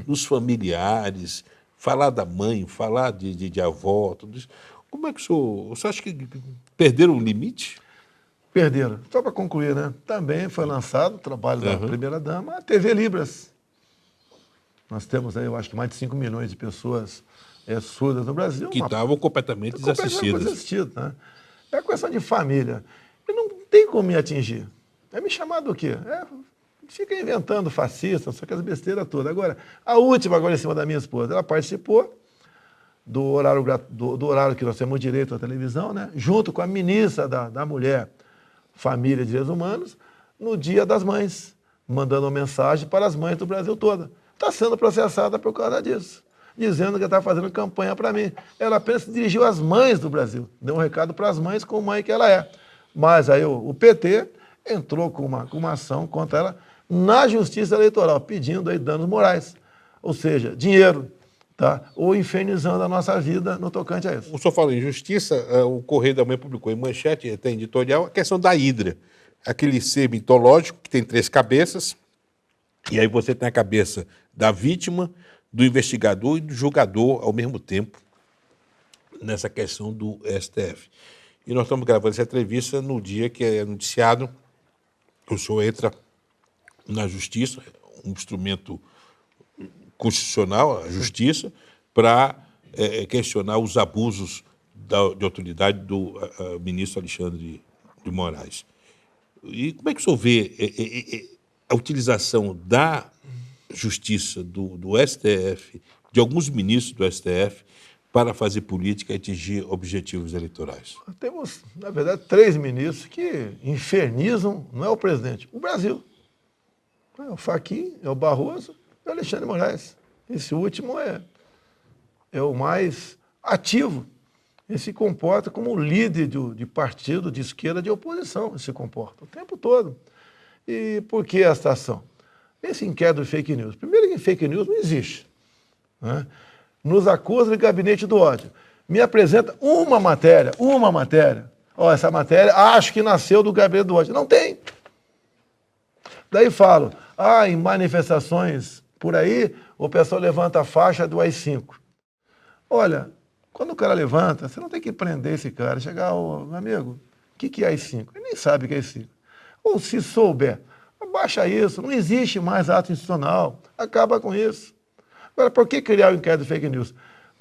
nos familiares, falar da mãe, falar de avó, tudo isso, como é que o senhor acha que perderam o limite? Perderam. Só para concluir, né? Também foi lançado o trabalho da primeira-dama, a TV Libras. Nós temos aí, eu acho que mais de 5 milhões de pessoas surdas no Brasil. Que estavam completamente desassistidas. Né? É questão de família. E não tem como me atingir. Me chamar do quê? Fica inventando fascista, só que as besteiras todas. Agora, a última, agora em cima da minha esposa, ela participou do horário que nós temos direito à televisão, né? Junto com a ministra da Mulher, Família e Direitos Humanos, no Dia das Mães, mandando uma mensagem para as mães do Brasil toda. Está sendo processada por causa disso, dizendo que está fazendo campanha para mim. Ela apenas se dirigiu às mães do Brasil, deu um recado para as mães como mãe que ela é. Mas aí o PT entrou com uma ação contra ela na Justiça Eleitoral, pedindo aí danos morais, ou seja, dinheiro, tá? Ou infernizando a nossa vida no tocante a isso. O senhor fala em justiça, o Correio da Manhã publicou em manchete, tem editorial, a questão da hidra, aquele ser mitológico que tem 3 cabeças, e aí você tem a cabeça da vítima, do investigador e do julgador ao mesmo tempo, nessa questão do STF. E nós estamos gravando essa entrevista no dia que é noticiado, o senhor entra na justiça, um instrumento constitucional, a justiça, para questionar os abusos de autoridade do ministro Alexandre de Moraes. E como é que o senhor vê a utilização da justiça, do STF, de alguns ministros do STF, para fazer política e atingir objetivos eleitorais? Temos, na verdade, 3 ministros que infernizam, não é o presidente, o Brasil. É o Fachin, é o Barroso e o Alexandre de Moraes. Esse último é o mais ativo. Ele se comporta como um líder de partido de esquerda de oposição, ele se comporta o tempo todo. E por que esta ação? Esse inquérito de fake news. Primeiro que fake news não existe. Né? Nos acusa de gabinete do ódio. Me apresenta uma matéria. Essa matéria acho que nasceu do gabinete do ódio. Não tem. Daí falo, em manifestações por aí, o pessoal levanta a faixa do AI-5. Olha, quando o cara levanta, você não tem que prender esse cara, chegar, meu amigo, o que é AI-5? Ele nem sabe o que é AI-5. Ou se souber, abaixa isso, não existe mais ato institucional, acaba com isso. Agora, por que criar o inquérito de fake news?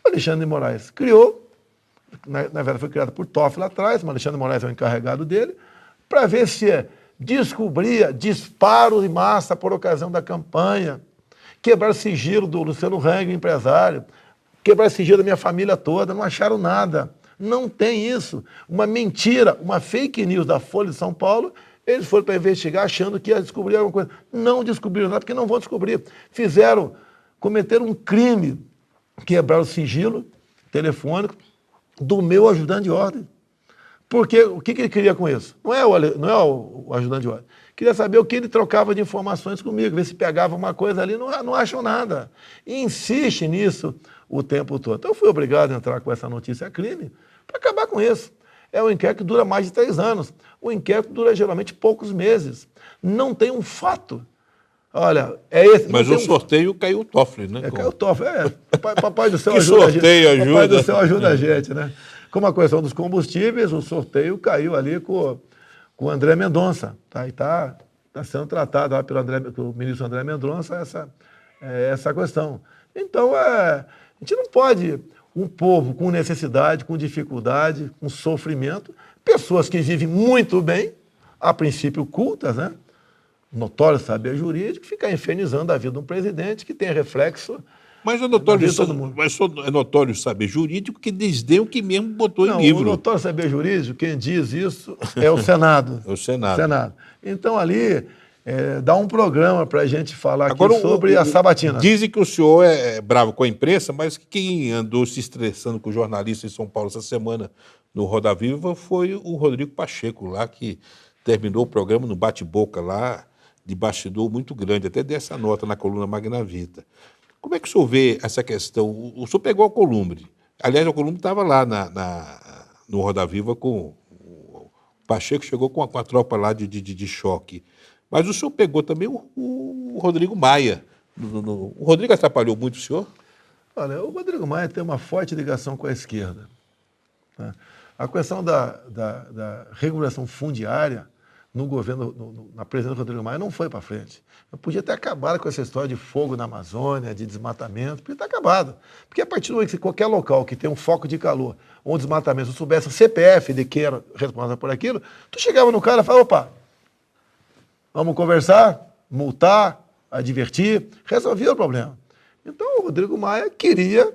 O Alexandre de Moraes criou, na verdade foi criado por Toffoli lá atrás, mas Alexandre de Moraes é o encarregado dele, para ver se descobria disparos em massa por ocasião da campanha, quebrar o sigilo do Luciano Hang, empresário, quebrar o sigilo da minha família toda, não acharam nada. Não tem isso. Uma mentira, uma fake news da Folha de São Paulo, eles foram para investigar achando que ia descobrir alguma coisa. Não descobriram nada, porque não vão descobrir. Cometeram um crime, quebraram o sigilo telefônico do meu ajudante de ordem. Porque o que ele queria com isso? Não é o ajudante de ordem. Queria saber o que ele trocava de informações comigo, ver se pegava uma coisa ali, não acham nada. E insiste nisso o tempo todo. Então eu fui obrigado a entrar com essa notícia crime para acabar com isso. É um inquérito que dura mais de 3 anos. O inquérito dura geralmente poucos meses. Não tem um fato. Olha, é esse. Mas o sorteio caiu o Toffoli, né? Caiu o Toffoli. Papai do céu que ajuda a gente. Sorteio ajuda. Papai do céu ajuda a gente, né? Como a questão dos combustíveis, o sorteio caiu ali com o André Mendonça. Tá? E está sendo tratado lá pelo ministro André Mendonça essa questão. Então, a gente não pode, um povo com necessidade, com dificuldade, com sofrimento, pessoas que vivem muito bem, a princípio cultas, né? Notório saber jurídico, ficar infernizando a vida de um presidente que tem reflexo. Mas é notório saber jurídico que desdém que mesmo botou em livro. O notório saber jurídico, quem diz isso é o Senado. É o Senado. Então, ali, dá um programa para a gente falar agora, aqui sobre a sabatina. Dizem que o senhor é bravo com a imprensa, mas quem andou se estressando com o jornalista em São Paulo essa semana no Roda Viva foi o Rodrigo Pacheco, lá que terminou o programa no bate-boca lá, de bastidor muito grande, até dessa nota na coluna Magna Vita. Como é que o senhor vê essa questão? O senhor pegou a Alcolumbre. Aliás, a Alcolumbre estava lá no Roda Viva com o Pacheco, chegou com a tropa lá de choque. Mas o senhor pegou também o Rodrigo Maia. O Rodrigo atrapalhou muito o senhor? Olha, o Rodrigo Maia tem uma forte ligação com a esquerda. Tá? A questão da regulação fundiária no governo, na presidência do Rodrigo Maia, não foi para frente. Eu podia ter acabado com essa história de fogo na Amazônia, de desmatamento, podia ter acabado. Porque a partir do momento que qualquer local que tem um foco de calor, ou um desmatamento, se soubesse o CPF de quem era responsável por aquilo, tu chegava no cara e falava, opa, vamos conversar, multar, advertir, resolvia o problema. Então o Rodrigo Maia queria,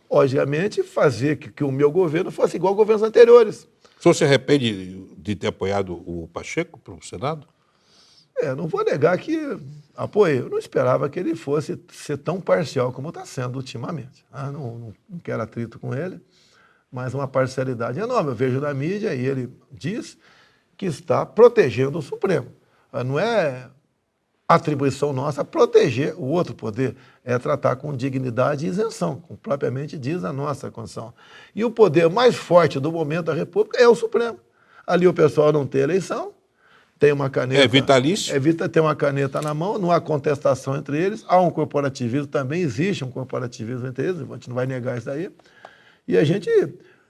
obviamente, fazer que o meu governo fosse igual aos governos anteriores. O senhor se arrepende de ter apoiado o Pacheco para o Senado? Não vou negar que apoiei. Eu não esperava que ele fosse ser tão parcial como está sendo ultimamente. Não quero atrito com ele, mas uma parcialidade enorme. Eu vejo na mídia e ele diz que está protegendo o Supremo. Não é atribuição nossa proteger o outro poder, é tratar com dignidade e isenção, como propriamente diz a nossa Constituição. E o poder mais forte do momento da República é o Supremo. Ali o pessoal não tem eleição, tem uma caneta... É vitalício? Tem uma caneta na mão, não há contestação entre eles, há um corporativismo, também existe um corporativismo entre eles, a gente não vai negar isso daí. E a gente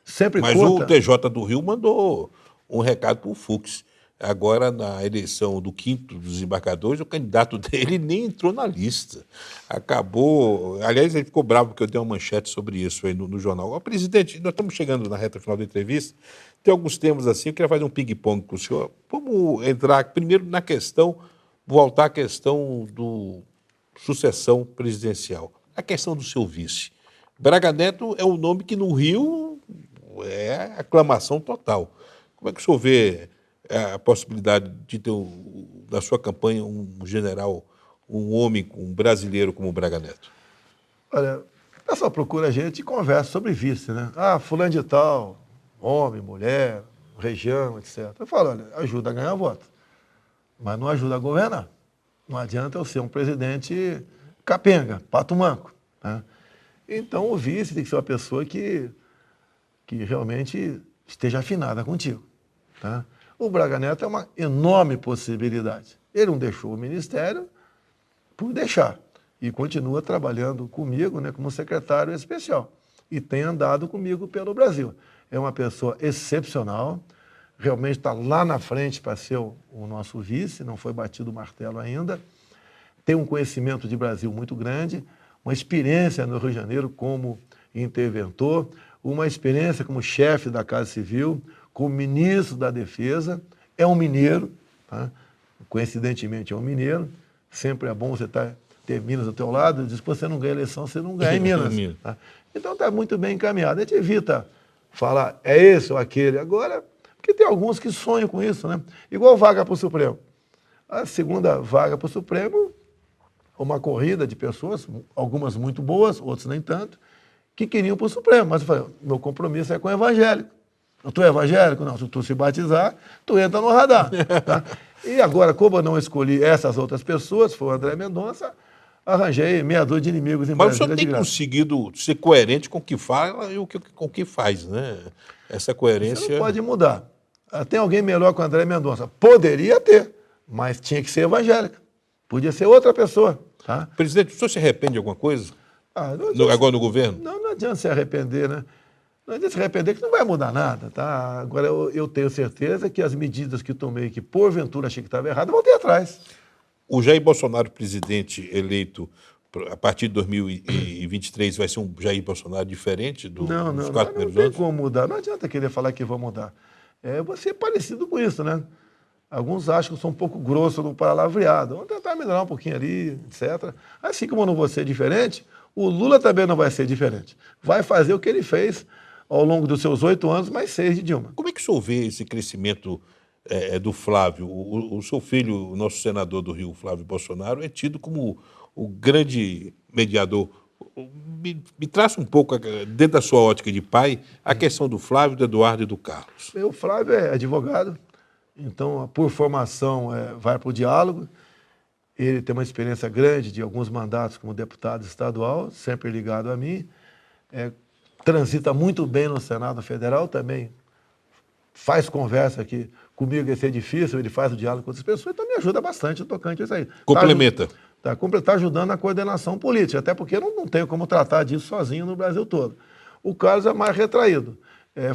sempre Mas o TJ do Rio mandou um recado para o Fux. Agora, na eleição do 5º dos desembargadores, o candidato dele nem entrou na lista. Acabou... Aliás, ele ficou bravo porque eu dei uma manchete sobre isso aí no jornal. Ó, presidente, nós estamos chegando na reta final da entrevista. Tem alguns temas assim, eu queria fazer um ping-pong com o senhor. Vamos entrar primeiro na questão, voltar à questão do sucessão presidencial. A questão do seu vice. Braga Neto é um nome que no Rio é aclamação total. Como é que o senhor vê a possibilidade de ter na sua campanha um general, um homem, um brasileiro como o Braga Neto? Olha, o pessoal procura a gente e conversa sobre vice, né? Fulano de tal, homem, mulher, região, etc. Eu falo, olha, ajuda a ganhar voto, mas não ajuda a governar. Não adianta eu ser um presidente capenga, pato manco. Né? Então o vice tem que ser uma pessoa que realmente esteja afinada contigo. Tá? O Braga Neto é uma enorme possibilidade. Ele não deixou o ministério por deixar. E continua trabalhando comigo, né, como secretário especial. E tem andado comigo pelo Brasil. É uma pessoa excepcional, realmente está lá na frente para ser o nosso vice, não foi batido o martelo ainda. Tem um conhecimento de Brasil muito grande, uma experiência no Rio de Janeiro como interventor, uma experiência como chefe da Casa Civil, como ministro da Defesa, é um mineiro, tá? Coincidentemente é um mineiro, sempre é bom você ter Minas do teu lado, diz que você não ganha eleição, você não ganha em Minas. Tá? Então está muito bem encaminhado. A gente evita falar, é esse ou aquele. Agora, porque tem alguns que sonham com isso, né? Igual vaga para o Supremo. A segunda vaga para o Supremo, uma corrida de pessoas, algumas muito boas, outras nem tanto, que queriam para o Supremo. Mas eu falei, meu compromisso é com o evangélico. Tu é evangélico? Não, se tu se batizar, tu entra no radar. Tá? E agora, como eu não escolhi essas outras pessoas, foi o André Mendonça, arranjei meia dúzia de inimigos em Brasília. Mas o senhor tem conseguido ser coerente com o que fala e com o que faz, né? Essa coerência... Você não pode mudar. Tem alguém melhor que o André Mendonça? Poderia ter, mas tinha que ser evangélica. Podia ser outra pessoa. Tá? Presidente, o senhor se arrepende de alguma coisa? Agora no governo? Não adianta se arrepender, né? Não adianta se arrepender que não vai mudar nada, tá? Agora, eu tenho certeza que as medidas que tomei, que porventura achei que estava errado, vão ter atrás. O Jair Bolsonaro, presidente eleito a partir de 2023, vai ser um Jair Bolsonaro diferente dos Não 4 primeiros tem anos? como mudar. Não adianta querer falar que vão mudar. Você é parecido com isso, né? Alguns acham que eu sou um pouco grosso no palavreado. Vamos tentar melhorar um pouquinho ali, etc. Assim como eu não vou ser diferente, o Lula também não vai ser diferente. Vai fazer o que ele fez ao longo dos seus 8 anos, mais 6 de Dilma. Como é que o senhor vê esse crescimento do Flávio? O seu filho, o nosso senador do Rio, Flávio Bolsonaro, é tido como o grande mediador. Me traça um pouco, dentro da sua ótica de pai, a questão do Flávio, do Eduardo e do Carlos. O Flávio é advogado, então, por formação, vai para o diálogo. Ele tem uma experiência grande de alguns mandatos como deputado estadual, sempre ligado a mim. Transita muito bem no Senado Federal também. Faz conversa aqui comigo, ia ser difícil, ele faz o diálogo com outras pessoas, então me ajuda bastante no tocante a isso aí. Complementa. Tá ajudando na coordenação política, até porque eu não tenho como tratar disso sozinho no Brasil todo. O Carlos é mais retraído.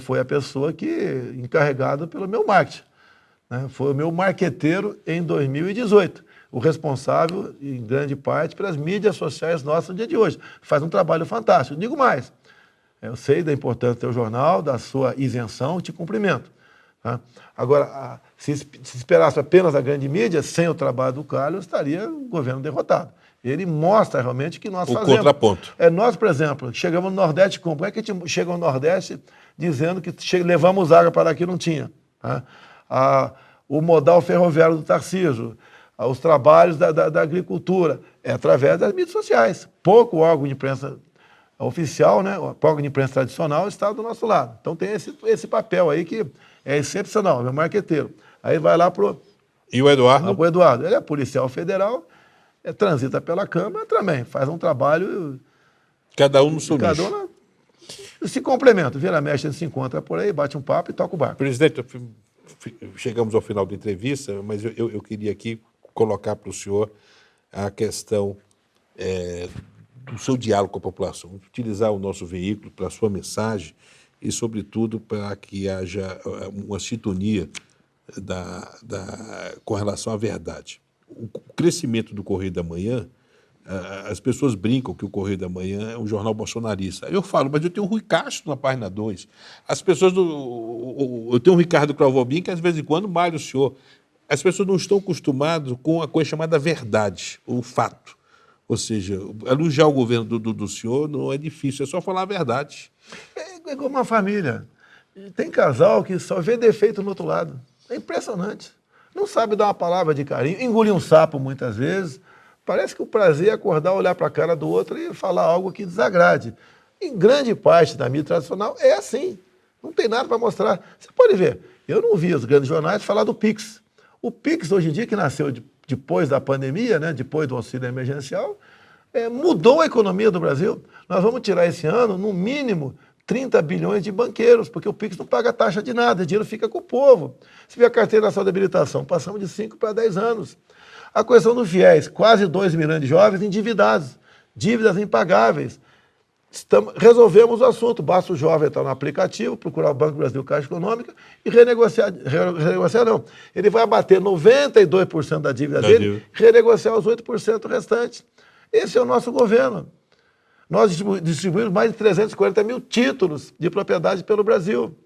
Foi a pessoa que, encarregada pelo meu marketing. Né? Foi o meu marqueteiro em 2018. O responsável, em grande parte, pelas mídias sociais nossas no dia de hoje. Faz um trabalho fantástico. Digo mais, eu sei da importância do teu jornal, da sua isenção, te cumprimento. Tá? Agora, se esperasse apenas a grande mídia, sem o trabalho do Carlos, estaria o governo derrotado. Ele mostra realmente que nós fazemos. O contraponto. Nós, por exemplo, chegamos no Nordeste como? Como é que a gente chega no Nordeste dizendo que levamos água para aqui não tinha? Tá? O modal ferroviário do Tarcísio, os trabalhos da agricultura, através das mídias sociais. Pouco órgão de imprensa oficial, né? O órgão de imprensa tradicional está do nosso lado. Então tem esse papel aí que é excepcional, meu marqueteiro. Aí vai lá E o Eduardo? O Eduardo, ele é policial federal, transita pela Câmara também, faz um trabalho... Cada um no seu Cada nicho. se complementa, vira mexe, a gente se encontra por aí, bate um papo e toca o barco. Presidente, chegamos ao final da entrevista, mas eu queria aqui colocar para o senhor a questão do seu diálogo com a população, utilizar o nosso veículo para a sua mensagem e, sobretudo, para que haja uma sintonia com relação à verdade. O crescimento do Correio da Manhã, as pessoas brincam que o Correio da Manhã é um jornal bolsonarista. Eu falo, mas eu tenho o Rui Castro na página 2. As pessoas eu tenho o Ricardo Clavobin, que às vezes em quando malha o senhor. As pessoas não estão acostumadas com a coisa chamada verdade, o fato. Ou seja, elogiar o governo do senhor não é difícil, é só falar a verdade. É igual uma família. Tem casal que só vê defeito no outro lado. É impressionante. Não sabe dar uma palavra de carinho, engolir um sapo muitas vezes. Parece que o prazer é acordar, olhar para a cara do outro e falar algo que desagrade. Em grande parte da mídia tradicional é assim. Não tem nada para mostrar. Você pode ver, eu não vi os grandes jornais falar do Pix. O Pix, hoje em dia, que nasceu depois da pandemia, né, depois do auxílio emergencial, mudou a economia do Brasil. Nós vamos tirar esse ano, no mínimo, 30 bilhões de banqueiros, porque o Pix não paga taxa de nada, o dinheiro fica com o povo. Você vê a carteira nacional de habilitação, passamos de 5 para 10 anos. A questão dos fiéis, quase 2 milhões de jovens endividados, dívidas impagáveis. Resolvemos o assunto, basta o jovem entrar no aplicativo, procurar o Banco Brasil Caixa Econômica e renegociar não. Ele vai abater 92% da dívida dele, renegociar os 8% restantes. Esse é o nosso governo. Nós distribuímos mais de 340 mil títulos de propriedade pelo Brasil.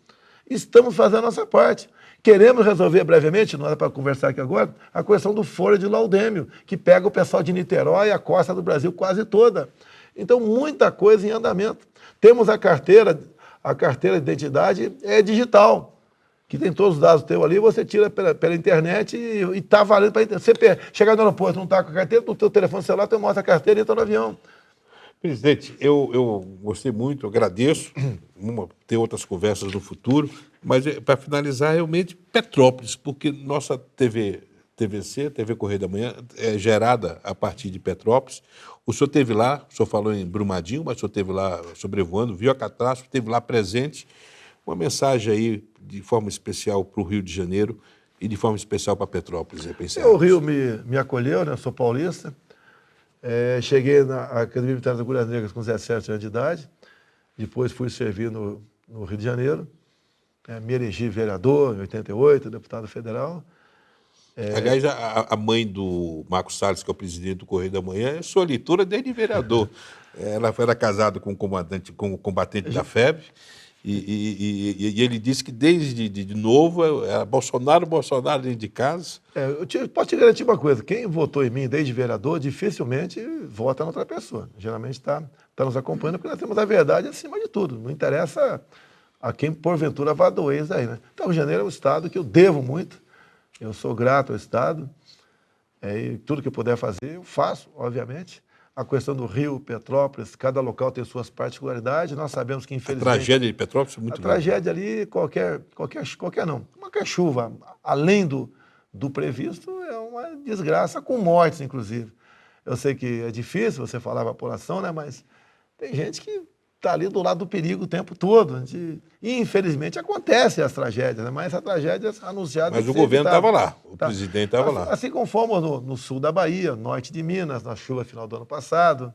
Estamos fazendo a nossa parte. Queremos resolver brevemente, não é para conversar aqui agora, a questão do Folha de Laudêmio, que pega o pessoal de Niterói e a costa do Brasil quase toda. Então, muita coisa em andamento. Temos a carteira de identidade digital, que tem todos os dados teus ali, você tira pela internet e está valendo para você chegar no aeroporto, não está com a carteira, no teu telefone celular, tu mostra a carteira e entra no avião. Presidente, eu gostei muito, agradeço, ter outras conversas no futuro, mas para finalizar, realmente, Petrópolis, porque nossa TVC, TV Correio da Manhã, é gerada a partir de Petrópolis. O senhor esteve lá, o senhor falou em Brumadinho, mas o senhor esteve lá sobrevoando, viu a catástrofe, esteve lá presente. Uma mensagem aí, de forma especial, para o Rio de Janeiro e de forma especial para Petrópolis. O Rio me acolheu, né? Eu sou paulista. Cheguei na Academia Militar das Agulhas Negras com 17 anos de idade. Depois fui servir no no Rio de Janeiro, me elegi vereador em 88, deputado federal. Aliás, a mãe do Marcos Salles, que é o presidente do Correio da Manhã, é sua leitora desde vereador. Ela era casada com com o combatente da FEB, e ele disse que desde de novo era Bolsonaro dentro de casa. Posso te garantir uma coisa, quem votou em mim desde vereador dificilmente vota em outra pessoa. Geralmente está nos acompanhando porque nós temos a verdade acima de tudo. Não interessa a quem porventura vá doer isso aí, né? Então, o Rio de Janeiro é um estado que eu devo muito, eu sou grato ao estado, e tudo que eu puder fazer eu faço, obviamente. A questão do Rio, Petrópolis, cada local tem suas particularidades, nós sabemos que infelizmente... A tragédia de Petrópolis é muito grande. A tragédia ali, qualquer chuva, além do previsto, é uma desgraça, com mortes, inclusive. Eu sei que é difícil você falar a população, né? Mas tem gente que está ali do lado do perigo o tempo todo. E, infelizmente, acontecem as tragédias, né? Mas essa tragédia anunciada... Mas o governo estava lá, o presidente estava lá. Assim como fomos no sul da Bahia, norte de Minas, na chuva final do ano passado.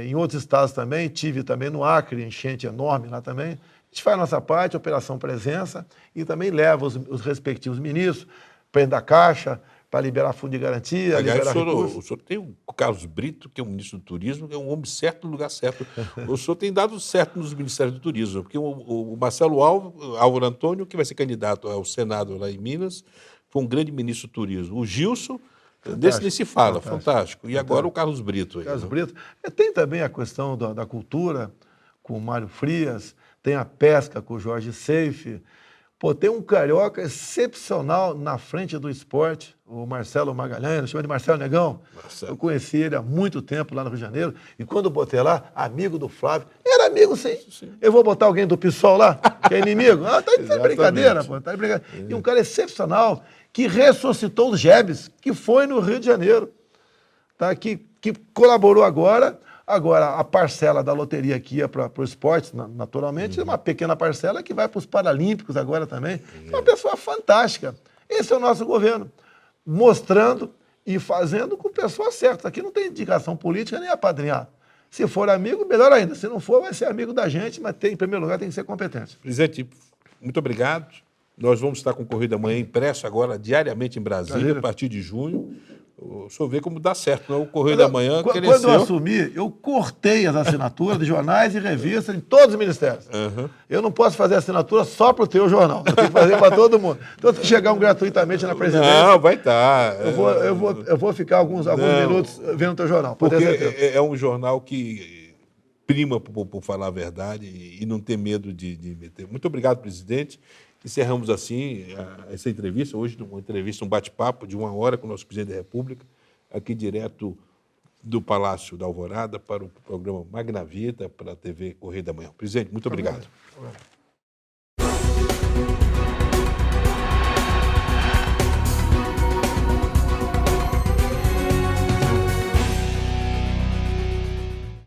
Em outros estados também, tive também no Acre, enchente enorme lá também. A gente faz a nossa parte, Operação Presença, e também leva os respectivos ministros, prende a caixa, para liberar fundo de garantia, aliás, liberar recursos. O senhor tem o Carlos Brito, que é o ministro do Turismo, que é um homem certo no lugar certo. O senhor tem dado certo nos Ministérios do Turismo, porque o Marcelo Álvaro Antônio, que vai ser candidato ao Senado lá em Minas, foi um grande ministro do Turismo. O Gilson, desse nem se fala, fantástico. E agora o Carlos Brito. Carlos Brito. Tem também a questão da cultura, com o Mário Frias, tem a pesca com o Jorge Seife. Pô, tem um carioca excepcional na frente do esporte, o Marcelo Magalhães, chama de Marcelo Negão. Eu conheci ele há muito tempo lá no Rio de Janeiro, e quando eu botei lá, amigo do Flávio, era amigo sim. Eu vou botar alguém do PSOL lá, que é inimigo? Tá de brincadeira, pô, tá de brincadeira. E um cara excepcional, que ressuscitou os Jebs, que foi no Rio de Janeiro, tá? Que colaborou agora. Agora, a parcela da loteria que ia para o esporte, naturalmente, é uma pequena parcela que vai para os Paralímpicos agora também. É uma pessoa fantástica. Esse é o nosso governo, mostrando e fazendo com pessoas certas. Aqui não tem indicação política nem apadrinhar. Se for amigo, melhor ainda. Se não for, vai ser amigo da gente, mas em primeiro lugar tem que ser competente. Presidente, muito obrigado. Nós vamos estar com o Correio da Manhã impresso agora diariamente em Brasília, a partir de junho. O senhor vê como dá certo, não? O Correio da Manhã cresceu. Quando eu assumi, eu cortei as assinaturas de jornais e revistas em todos os ministérios. Eu não posso fazer assinatura só para o teu jornal. Eu tenho que fazer para todo mundo. Então, se chegar gratuitamente na presidência... Não, vai estar. Eu vou ficar alguns minutos vendo o teu jornal. Porque é um jornal que prima por falar a verdade e não ter medo de meter. Muito obrigado, presidente. Encerramos assim essa entrevista, hoje uma entrevista, um bate-papo de 1 hora com o nosso presidente da República, aqui direto do Palácio da Alvorada para o programa Magna Vida, para a TV Correio da Manhã. Presidente, muito obrigado.